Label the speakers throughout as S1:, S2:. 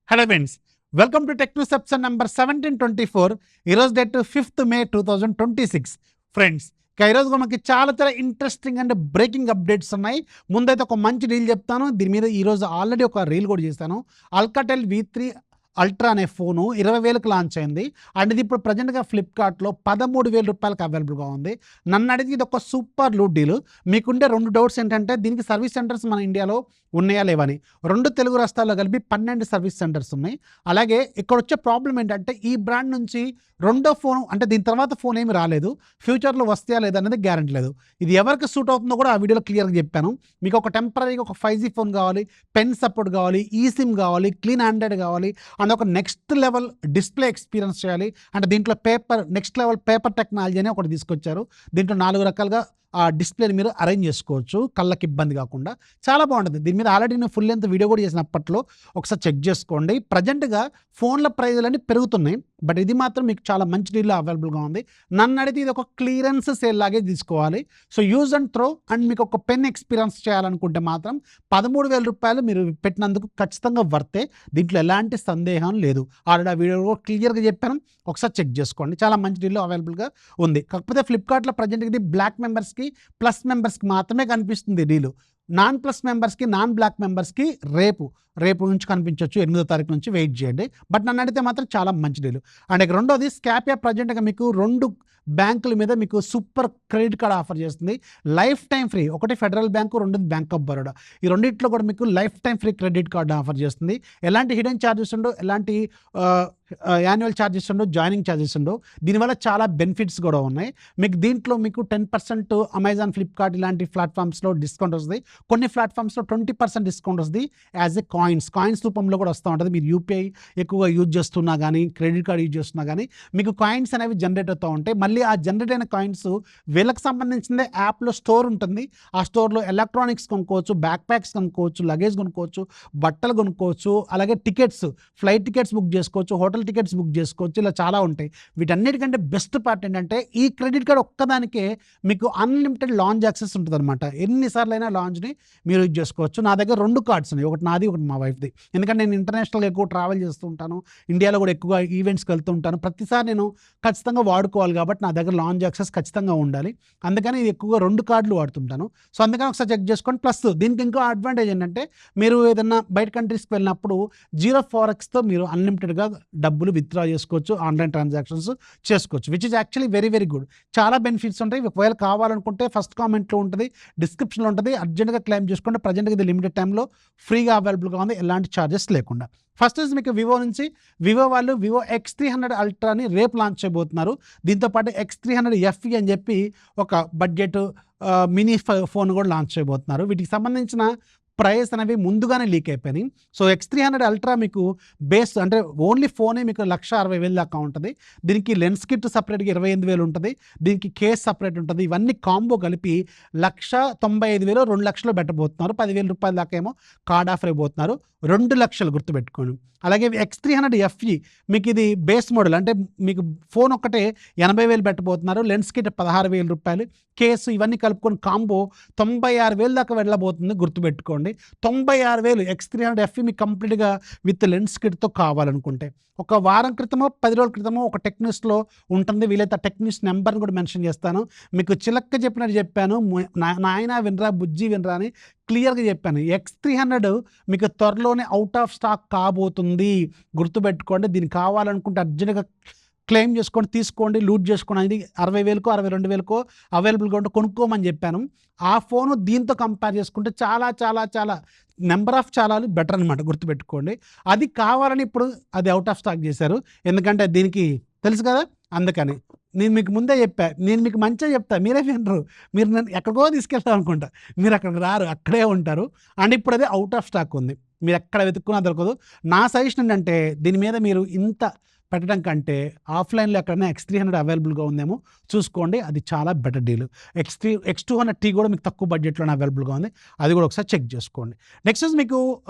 S1: Hello friends, welcome to tech news episode number 1724. ఈరోజు date 5th May 2026. Friends, ఈరోజు మనకి చాలా ఇంట్రెస్టింగ్ అండ్ బ్రేకింగ్ అప్డేట్స్ ఉన్నాయి. ముందైతే ఒక మంచి రీల్ చెప్తాను. దీని మీద ఈరోజు ఆల్రెడీ ఒక రీల్ కూడా చేశాను. అల్కాటెల్ V3 అల్ట్రా అనే ఫోను 20,000కి లాంచ్ అయింది. అండ్ ఇది ఇప్పుడు ప్రజెంట్గా ఫ్లిప్కార్ట్లో 13,000 రూపాయలకి అవైలబుల్గా ఉంది. నన్ను అడిగి ఇది ఒక సూపర్ లూట్ డీల్. మీకుండే 2 డౌట్స్ ఏంటంటే, దీనికి సర్వీస్ సెంటర్స్ మన ఇండియాలో ఉన్నాయా లేవని. 2 తెలుగు రాష్ట్రాల్లో కలిపి 12 సర్వీస్ సెంటర్స్ ఉన్నాయి. అలాగే ఇక్కడ వచ్చే ప్రాబ్లం ఏంటంటే, ఈ బ్రాండ్ నుంచి రెండో ఫోన్ అంటే దీని తర్వాత ఫోన్ ఏమి రాలేదు. ఫ్యూచర్లో వస్తాయా లేదా అనేది గ్యారెంటీ లేదు. ఇది ఎవరికి సూట్ అవుతుందో కూడా ఆ వీడియోలో క్లియర్గా చెప్పాను. మీకు ఒక టెంపరీగా ఒక 5G ఫోన్ కావాలి, పెన్ సపోర్ట్ కావాలి, ఈ సిమ్ కావాలి, క్లీన్ ఆండ్రాయిడ్ కావాలి, అండ్ ఒక నెక్స్ట్ లెవెల్ డిస్ప్లే ఎక్స్పీరియన్స్ చేయాలి. అంటే దీంట్లో నెక్స్ట్ లెవెల్ పేపర్ టెక్నాలజీ అని ఒకటి తీసుకొచ్చారు. దీంట్లో 4 రకాలుగా ఆ డిస్ప్లేని మీరు అరేంజ్ చేసుకోవచ్చు, కళ్ళకి ఇబ్బంది కాకుండా. చాలా బాగుంటుంది. దీని మీద ఆల్రెడీ నేను ఫుల్ లెంత్ వీడియో కూడా చేసినప్పట్లో ఒకసారి చెక్ చేసుకోండి. ప్రజెంట్గా ఫోన్ల ప్రైజులన్నీ పెరుగుతున్నాయి, బట్ ఇది మాత్రం మీకు చాలా మంచి డీల్లో అవైలబుల్గా ఉంది. నన్ను అడిగితే ఇది ఒక క్లియరెన్స్ సేల్ లాగే తీసుకోవాలి. So use and throw and మీకు ఒక పెన్ ఎక్స్పీరియన్స్ చేయాలనుకుంటే మాత్రం 13,000 రూపాయలు మీరు పెట్టినందుకు ఖచ్చితంగా వర్తే. దీంట్లో ఎలాంటి సందేహం లేదు. ఆల్రెడీ ఆ వీడియో క్లియర్గా చెప్పాను, ఒకసారి చెక్ చేసుకోండి. చాలా మంచి డీల్లో అవైలబుల్గా ఉంది. కాకపోతే ఫ్లిప్కార్ట్లో ప్రజెంట్ ఇది బ్లాక్ మెంబర్స్కి, ప్లస్ మెంబర్స్కి మాత్రమే కనిపిస్తుంది డీలు. నాన్ ప్లస్ మెంబర్స్కి, నాన్ బ్లాక్ మెంబర్స్కి రేపు నుంచి కనిపించవచ్చు. 8వ తారీఖు నుంచి వెయిట్ చేయండి. బట్ నన్ను అడిగితే మాత్రం చాలా మంచి డీలు. అండ్ ఇక రెండోది, స్కాపియా ప్రజెంట్గా మీకు 2 బ్యాంకుల మీద మీకు సూపర్ క్రెడిట్ కార్డ్ ఆఫర్ చేస్తుంది. Life time free. ఒకటి ఫెడరల్ బ్యాంకు, రెండోది బ్యాంక్ ఆఫ్ బరోడా. ఈ రెండిట్లో కూడా మీకు life time free credit card offer చేస్తుంది. ఎలాంటి హిడెన్ ఛార్జెస్ ఉండవు, ఎలాంటి యాన్యువల్ ఛార్జెస్ ఉండవు, జాయినింగ్ ఛార్జెస్ ఉండవు. దీనివల్ల చాలా బెనిఫిట్స్ కూడా ఉన్నాయి. మీకు దీంట్లో మీకు 10% అమెజాన్, ఫ్లిప్కార్ట్ ఇలాంటి ప్లాట్ఫామ్స్లో డిస్కౌంట్ వస్తుంది. కొన్ని ప్లాట్ఫామ్స్లో 20% డిస్కౌంట్ వస్తుంది. యాజ్ ఎ కాయిన్స్ రూపంలో కూడా వస్తూ ఉంటుంది. మీరు యూపీఐ ఎక్కువగా యూజ్ చేస్తున్నా కానీ, క్రెడిట్ కార్డ్ యూజ్ చేస్తున్నా కానీ మీకు కాయిన్స్ అనేవి జనరేట్ అవుతూ ఉంటాయి. మళ్ళీ ఆ జనరేట్ అయిన కాయిన్స్ వీళ్ళకి సంబంధించిందే యాప్లో స్టోర్ ఉంటుంది. ఆ స్టోర్లో ఎలక్ట్రానిక్స్ కొనుక్కోవచ్చు, బ్యాక్ ప్యాక్స్ కొనుక్కోవచ్చు, లగేజ్ కొనుక్కోవచ్చు, బట్టలు కొనుక్కోవచ్చు, అలాగే టికెట్స్, ఫ్లైట్ టికెట్స్ బుక్ చేసుకోవచ్చు, హోటల్ టికెట్స్ బుక్ చేసుకోవచ్చు. ఇలా చాలా ఉంటాయి. వీటన్నిటికంటే బెస్ట్ పార్ట్ ఏంటంటే, ఈ క్రెడిట్ కార్డ్ ఒక్కదానికే మీకు అన్లిమిటెడ్ లాంచ్ యాక్సెస్ ఉంటుంది అనమాట. ఎన్నిసార్లు అయినా లాంచ్ని మీరు యూజ్ చేసుకోవచ్చు. నా దగ్గర 2 కార్డ్స్ ఉన్నాయి, ఒకటి నాది, ఒకటి మా వైఫ్ది. ఎందుకంటే నేను ఇంటర్నేషనల్గా ఎక్కువ ట్రావెల్ చేస్తూ ఉంటాను, ఇండియాలో కూడా ఎక్కువగా ఈవెంట్స్కి వెళ్తూ ఉంటాను. ప్రతిసారి నేను ఖచ్చితంగా వాడుకోవాలి కాబట్టి నా దగ్గర లాంచ్ యాక్సెస్ ఖచ్చితంగా ఉండాలి. అందుకని ఇది ఎక్కువగా 2 కార్డులు వాడుతుంటాను. సో అందుకని ఒకసారి చెక్ చేసుకోండి. ప్లస్ దీనికి ఇంకో అడ్వాంటేజ్ ఏంటంటే, మీరు ఏదన్నా బయట కంట్రీస్కి వెళ్ళినప్పుడు 0 Forex-తో మీరు అన్లిమిటెడ్గా డబ్బులు విత్డ్రా చేసుకోవచ్చు, ఆన్లైన్ ట్రాన్సాక్షన్స్ చేసుకోవచ్చు, which is actually very very good. చాలా బెనిఫిట్స్ ఉంటాయి. ఒకవేళ కావాలనుకుంటే ఫస్ట్ కామెంట్లో ఉంటుంది, డిస్క్రిప్షన్లో ఉంటుంది. అర్జెంట్గా క్లెయిమ్ చేసుకోండి. ప్రజెంట్గా ఇది లిమిటెడ్ టైంలో ఫ్రీగా అవైలబుల్గా ఉంది, ఎలాంటి ఛార్జెస్ లేకుండా. ఫస్ట్ మీకు వివో వాళ్ళు వివో X300 అల్ట్రాని రేపు లాంచ్ చేయబోతున్నారు. దీంతోపాటు X300 FE అని చెప్పి ఒక బడ్జెట్ మినీ ఫోన్ కూడా లాంచ్ చేయబోతున్నారు. వీటికి సంబంధించిన ప్రైస్ అనేవి ముందుగానే లీక్ అయిపోయినాయి. సో X300 అల్ట్రా మీకు బేస్ అంటే ఓన్లీ ఫోనే మీకు 1,60,000 దాకా ఉంటుంది. దీనికి లెన్స్ కిట్ సపరేట్గా 28,000 ఉంటుంది. దీనికి కేస్ సపరేట్ ఉంటుంది. ఇవన్నీ కాంబో కలిపి 1,95,000, 2 లక్షలు పెట్టబోతున్నారు. 10,000 రూపాయల దాకా ఏమో కార్డ్ ఆఫర్ అయిపోతున్నారు. 2 లక్షలు గుర్తుపెట్టుకోండి. అలాగే X300 FE మీకు ఇది బేస్ మోడల్, అంటే మీకు ఫోన్ ఒక్కటే 80,000 పెట్టబోతున్నారు. లెన్స్ కిట్ 16,000 రూపాయలు, కేసు ఇవన్నీ కలుపుకొని కాంబో 96,000 దాకా వెళ్ళబోతుంది. గుర్తుపెట్టుకోండి, 96,000 X300 FE మీకు కంప్లీట్గా విత్ లెన్స్ కిట్తో కావాలనుకుంటే. ఒక వారం క్రితమో 10 రోజుల క్రితమో ఒక టెక్నిక్స్లో ఉంటుంది. వీలైతే ఆ టెక్నిక్స్ నెంబర్ని కూడా మెన్షన్ చేస్తాను. మీకు చిలక్క చెప్పినట్టు చెప్పాను, నాయన వినరా, బుజ్జి వినరా అని క్లియర్గా చెప్పాను. X300 మీకు త్వరలోనే అవుట్ ఆఫ్ స్టాక్ కాబోతుంది. గుర్తుపెట్టుకోండి. దీనికి కావాలనుకుంటే అర్జెంట్గా క్లెయిమ్ చేసుకోండి, తీసుకోండి, లూట్ చేసుకోండి. ఇది 60,000కో 62,000కో అవైలబుల్గా ఉంటే కొనుక్కోమని చెప్పాను. ఆ ఫోను దీంతో కంపేర్ చేసుకుంటే చాలా చాలా చాలా నెంబర్ ఆఫ్ చాలాలు బెటర్ అనమాట. గుర్తుపెట్టుకోండి. అది కావాలని ఇప్పుడు అది అవుట్ ఆఫ్ స్టాక్ చేశారు. ఎందుకంటే దీనికి తెలుసు కదా, అందుకని నేను మీకు ముందే చెప్పా. నేను మీకు మంచిగా చెప్తా, మీరే వినరు. మీరు నన్ను ఎక్కడికో తీసుకెళ్తాం అనుకుంటా, మీరు అక్కడికి రారు, అక్కడే ఉంటారు. అండ్ ఇప్పుడు అది అవుట్ ఆఫ్ స్టాక్ ఉంది. మీరు ఎక్కడ వెతుక్కున్నా దొరకదు. నా సజెషన్ ఏంటంటే, దీని మీద మీరు ఇంత పెట్టడం కంటే ఆఫ్లైన్లో ఎక్కడైనా X300 అవైలబుల్గా ఉందేమో చూసుకోండి. అది చాలా బెటర్ డీల్. X200T కూడా మీకు తక్కువ బడ్జెట్లోనే అవైలబుల్గా ఉంది. అది కూడా ఒకసారి చెక్ చేసుకోండి. నెక్స్ట్ మీకు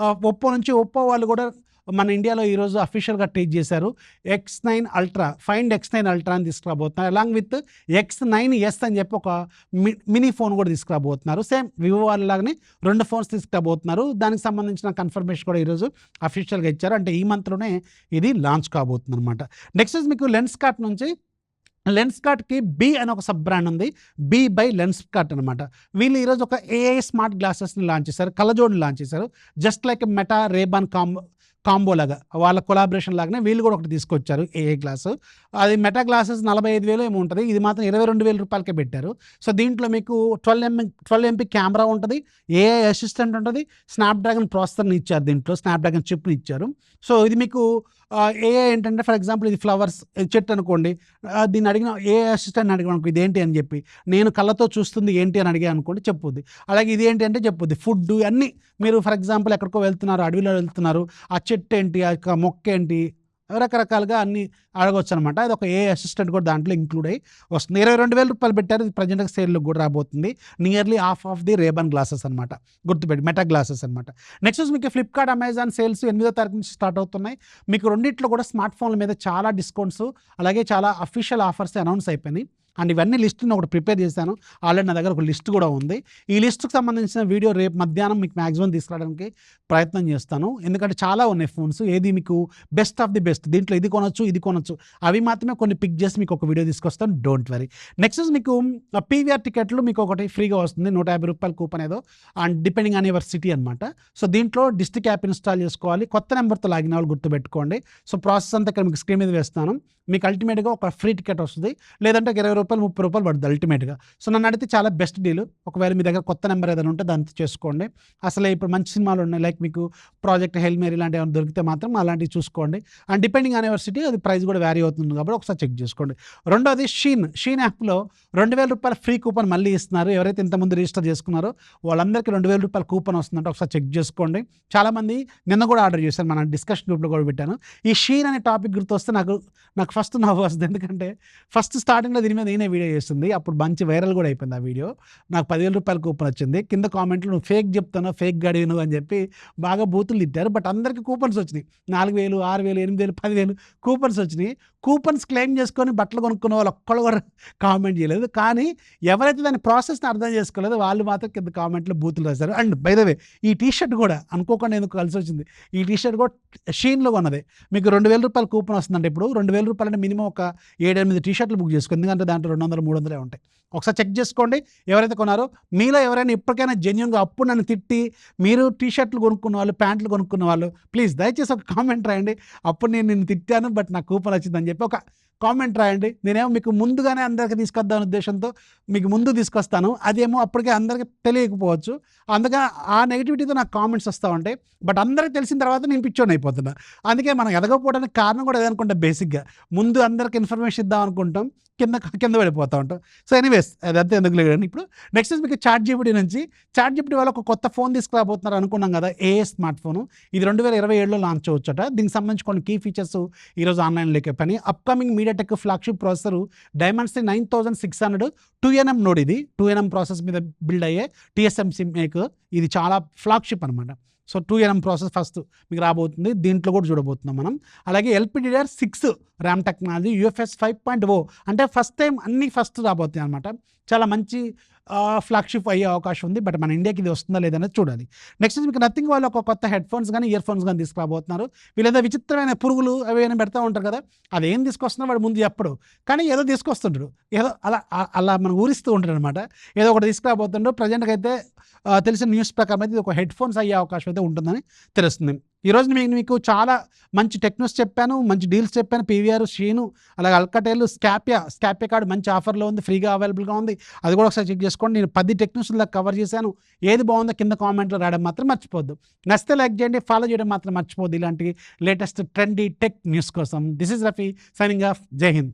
S1: ఒప్పో వాళ్ళు కూడా మన ఇండియాలో ఈరోజు అఫీషియల్గా టీచ్ చేశారు. X9 ultra, find X9 ultra అని తీసుకురాబోతున్నారు. అలాంగ్ విత్ X9s అని చెప్పి ఒక మినీ ఫోన్ కూడా తీసుకురాబోతున్నారు. సేమ్ వివో వాళ్ళలాగానే 2 ఫోన్స్ తీసుకురాబోతున్నారు. దానికి సంబంధించిన కన్ఫర్మేషన్ కూడా ఈరోజు అఫీషియల్గా ఇచ్చారు. అంటే ఈ మంత్లోనే ఇది లాంచ్ కాబోతుంది అనమాట. నెక్స్ట్ మీకు లెన్స్కార్ట్ నుంచి, లెన్స్కార్ట్కి బి అని ఒక సబ్ బ్రాండ్ ఉంది. బి బై లెన్స్కార్ట్ అనమాట. వీళ్ళు ఈరోజు ఒక ఏఐ స్మార్ట్ గ్లాసెస్ని లాంచ్ చేశారు, కళ్ళజోడుని లాంచ్ చేశారు. Just like Meta Ray Ban combo లాగా వాళ్ళ కొలాబరేషన్ లాగానే వీళ్ళు కూడా ఒకటి తీసుకొచ్చారు ఏఏ గ్లాసు. అది మెటా గ్లాసెస్ 45,000 ఏమో ఉంటుంది, ఇది మాత్రం 22,000 రూపాయలకే పెట్టారు. సో దీంట్లో మీకు 12 MP కెమెరా ఉంటుంది, ఏఐ అసిస్టెంట్ ఉంటుంది, స్నాప్డ్రాగన్ ప్రాసెసర్ని ఇచ్చారు, దీంట్లో స్నాప్డ్రాగన్ చిప్ని ఇచ్చారు. సో ఇది మీకు ఏఐ ఏంటంటే ఫర్ ఎగ్జాంపుల్ ఇది ఫ్లవర్స్ చెట్టు అనుకోండి, దీన్ని అడిగిన ఏఐ అసిస్టెంట్ అడిగిన అనుకో ఇదేంటి అని చెప్పి, నేను కళ్ళతో చూస్తుంది ఏంటి అని అడిగా అనుకోండి చెప్పుద్ది. అలాగే ఇది ఏంటి అంటే చెప్పుద్ది, ఫుడ్ అన్నీ. మీరు ఫర్ ఎగ్జాంపుల్ ఎక్కడికో వెళ్తున్నారు, అడవిలో వెళ్తున్నారు, ఆ చెట్టు ఏంటి, ఆ మొక్క ఏంటి, రకరకాలుగా అన్నీ అడగవచ్చు అనమాట. అది ఒక ఏ అసిస్టెంట్ కూడా దాంట్లో ఇంక్లూడ్ అయ్యి వస్తుంది. 22,000 రూపాయలు పెట్టారు. ఇది ప్రజెంట్గా సేల్కి కూడా రాబోతుంది. Nearly half of the Ray Ban glasses అనమాట, గుర్తుపెట్టి మెటా గ్లాసెస్ అనమాట. నెక్స్ట్ మీకు ఫ్లిప్కార్ట్, అమెజాన్ సేల్స్ 8వ తారీఖు నుంచి స్టార్ట్ అవుతున్నాయి. మీకు రెండిట్లో కూడా స్మార్ట్ ఫోన్ల మీద చాలా డిస్కౌంట్స్, అలాగే చాలా అఫీషియల్ ఆఫర్స్ అనౌన్స్ అయిపోయినాయి. అండ్ ఇవన్నీ లిస్ట్ని ఒకటి ప్రిపేర్ చేశాను. ఆల్రెడీ నా దగ్గర ఒక లిస్ట్ కూడా ఉంది. ఈ లిస్ట్కి సంబంధించిన వీడియో రేపు మధ్యాహ్నం మీకు మ్యాక్సిమం తీసుకురావడానికి ప్రయత్నం చేస్తాను. ఎందుకంటే చాలా ఉన్నాయి ఫోన్స్, ఏది మీకు బెస్ట్ ఆఫ్ ది బెస్ట్, దీంట్లో ఇది కొనొచ్చు, ఇది కొనొచ్చు, అవి మాత్రమే కొన్ని పిక్ చేసి మీకు ఒక వీడియో తీసుకొస్తాను, డోంట్ వరీ. నెక్స్ట్ మీకు పీవీఆర్ టికెట్లు మీకు ఒకటి ఫ్రీగా వస్తుంది, 150 రూపాయల కూపన్ ఏదో, and depending on your city అనమాట. సో దీంట్లో డిస్ట్రిక్ట్ యాప్ ఇన్స్టాల్ చేసుకోవాలి. కొత్త నెంబర్తో లాగిన వాళ్ళు గుర్తుపెట్టుకోండి. సో ప్రాసెస్ అంతా ఇక్కడ మీకు స్క్రీన్ మీద వేస్తాను. మీకు అల్టిమేట్గా ఒక ఫ్రీ టికెట్ వస్తుంది, లేదంటే 20 రూపాయలు 30 రూపాయలు పడుతుంది అల్టిమేట్గా. సో నన్ను అడిగితే చాలా బెస్ట్ డీల్. ఒకవేళ మీ దగ్గర కొత్త నెంబర్ ఏదైనా ఉంటే దాంతో చేసుకోండి. అసలే ఇప్పుడు మంచి సినిమాలు ఉన్నాయి, లైక్ మీకు ప్రాజెక్ట్ హెయిల్ మేరీ ఇలాంటివి ఏమైనా దొరికితే మాత్రం అలాంటివి చూసుకోండి. And depending on your city అది ప్రైస్ కూడా వ్యారీ అవుతుంది కాబట్టి ఒకసారి చెక్ చేసుకోండి. రెండోది షీన్ యాప్లో 2,000 రూపాయల ఫ్రీ కూపన్ మళ్ళీ ఇస్తున్నారు. ఎవరైతే ఇంతకుముందు రిజిస్టర్ చేసుకున్నారో వాళ్ళందరికీ 2,000 రూపాయల కూపన్ వస్తుందంటే ఒకసారి చెక్ చేసుకోండి. చాలామంది నిన్న కూడా ఆర్డర్ చేశారు, మన డిస్కషన్ గ్రూప్లో కూడా పెట్టాను. ఈ షీన్ అనే టాపిక్ గుర్తొస్తే నాకు ఫస్ట్ నవ్వు వస్తుంది. ఎందుకంటే ఫస్ట్ స్టార్టింగ్లో దీని మీద నేనే వీడియో చేస్తుంది, అప్పుడు మంచి వైరల్ కూడా అయిపోయింది ఆ వీడియో. నాకు 10,000 రూపాయల కూపన్ వచ్చింది. కింద కామెంట్లో నువ్వు ఫేక్ చెప్తాను, ఫేక్ గడివిను అని చెప్పి బాగా బూతులు తిట్టారు. బట్ అందరికీ కూపన్స్ వచ్చినాయి, 4,000, 6,000, 8,000, 10,000 కూపన్స్ వచ్చినాయి. కూపన్స్ క్లెయిమ్ చేసుకొని బట్టలు కొనుక్కున్న వాళ్ళు ఒక్కళ్ళు కూడా కామెంట్ చేయలేదు. కానీ ఎవరైతే దాని ప్రాసెస్ని అర్థం చేసుకోలేదో వాళ్ళు మాత్రం కింద కామెంట్లో బూతులు రాశారు. అండ్ బై ద వే ఈ టీషర్ట్ కూడా అనుకోకుండా ఎందుకు కలిసి వచ్చింది, ఈ టీషర్ట్ కూడా షీన్లో కొన్నదే. మీకు 2,000 రూపాయల కూపన్ వస్తుందంటే ఇప్పుడు 2,000 రూపాయలు అంటే మినిమం ఒక 7-8 టీషర్ట్లు బుక్ చేసుకోండి, ఎందుకంటే దాంట్లో 200, 300 ఉంటాయి. ఒకసారి చెక్ చేసుకోండి ఎవరైతే కొన్నారో. మీలో ఎవరైనా ఇప్పటికైనా జెన్యూన్గా అప్పుడు నన్ను తిట్టి మీరు టీషర్ట్లు కొనుక్కున్న వాళ్ళు, ప్యాంట్లు కొనుక్కున్న వాళ్ళు ప్లీజ్ దయచేసి ఒక కామెంట్ రాయండి. అప్పుడు నేను నిన్ను తిట్టాను బట్ నాకు కూపన్ వచ్చిందని చెప్పి ఒక కామెంట్ రాయండి. నేనేమో మీకు ముందుగానే అందరికీ తీసుకొద్దాం ఉద్దేశంతో మీకు ముందు తీసుకొస్తాను, అదేమో అప్పటికే అందరికీ తెలియకపోవచ్చు. అందుకే ఆ నెగిటివిటీతో నాకు కామెంట్స్ వస్తూ ఉంటాయి. బట్ అందరికీ తెలిసిన తర్వాత నేను పిచ్చోని అయిపోతున్నా. అందుకే మనం ఎదగకపోవడానికి కారణం కూడా ఏదనుకుంటాం, బేసిక్గా ముందు అందరికి ఇన్ఫర్మేషన్ ఇద్దాం అనుకుంటాం, కింద పడిపోతూ ఉంటాం. సో ఎనీవేస్ అదంతా ఎందుకు లేదు. ఇప్పుడు నెక్స్ట్ మీకు చాట్ జీపీటీ నుంచి, చాట్ జీపీటీ వాళ్ళు ఒక కొత్త ఫోన్ తీసుకురాబోతున్నారు అనుకున్నాం కదా, ఏఏ స్మార్ట్ ఫోను. ఇది 2027లో లాంచ్ అవచ్చట. దీనికి సంబంధించి కొన్ని కీ ఫీచర్స్ ఈరోజు ఆన్లైన్లోకి పని. Upcoming MediaTek flagship processor Dimensity 9600 2nm node, ఇది 2nm ప్రాసెస్ మీద బిల్డ్ అయ్యే TSMC మేక్. ఇది చాలా ఫ్లాగ్షిప్ అనమాట. సో 2nm ప్రాసెస్ ఫస్ట్ మీకు రాబోతుంది, దీంట్లో కూడా చూడబోతున్నాం మనం. అలాగే LPDDR6 ర్యామ్ టెక్నాలజీ, UFS 5.0 అంటే ఫస్ట్ టైం అన్నీ ఫస్ట్ రాబోతున్నాయి అనమాట. చాలా మంచి ఫ్లాగ్షిప్ అయ్యే అవకాశం ఉంది. బట్ మన ఇండియాకి ఇది వస్తుందా లేదనేది చూడాలి. నెక్స్ట్ మీకు నథింగ్ వాళ్ళు ఒక కొత్త హెడ్ ఫోన్స్ కానీ ఇయర్ ఫోన్స్ కానీ తీసుకురాబోతున్నారు. వీళ్ళేదో విచిత్రమైన పురుగులు అవి ఏమైనా పెడతా ఉంటారు కదా, అదేం తీసుకొస్తున్నా వాడు ముందు చెప్పడు, కానీ ఏదో తీసుకొస్తుంటాడు, ఏదో అలా మనం ఊరిస్తూ ఉంటాడు అనమాట. ఏదో ఒకటి తీసుకురాబోతుండ్రు. ప్రజెంట్గా అయితే తెలిసిన న్యూస్ ప్రకారం అయితే ఇది ఒక హెడ్ ఫోన్స్ అయ్యే అవకాశం అయితే ఉంటుందని తెలుస్తుంది. ఈరోజు మీకు చాలా మంచి టెక్నోస్ చెప్పాను, మంచి డీల్స్ చెప్పాను. పీవీఆర్, షీను, అలాగే అల్కటెల్, స్కాప్యా కార్డ్ మంచి ఆఫర్లో ఉంది, ఫ్రీగా అవైలబుల్గా ఉంది, అది కూడా ఒకసారి చెక్ చేసుకోండి. నేను 10 టెక్నోస్ కవర్ చేశాను. ఏది బాగుందో కింద కామెంట్లో రాయడం మాత్రం మర్చిపోద్దు. నచ్చితే లైక్ చేయండి, ఫాలో చేయడం మాత్రం మర్చిపోద్దు. ఇలాంటి లేటెస్ట్ ట్రెండీ టెక్ న్యూస్ కోసం. This is Rafi signing off. జై హింద్.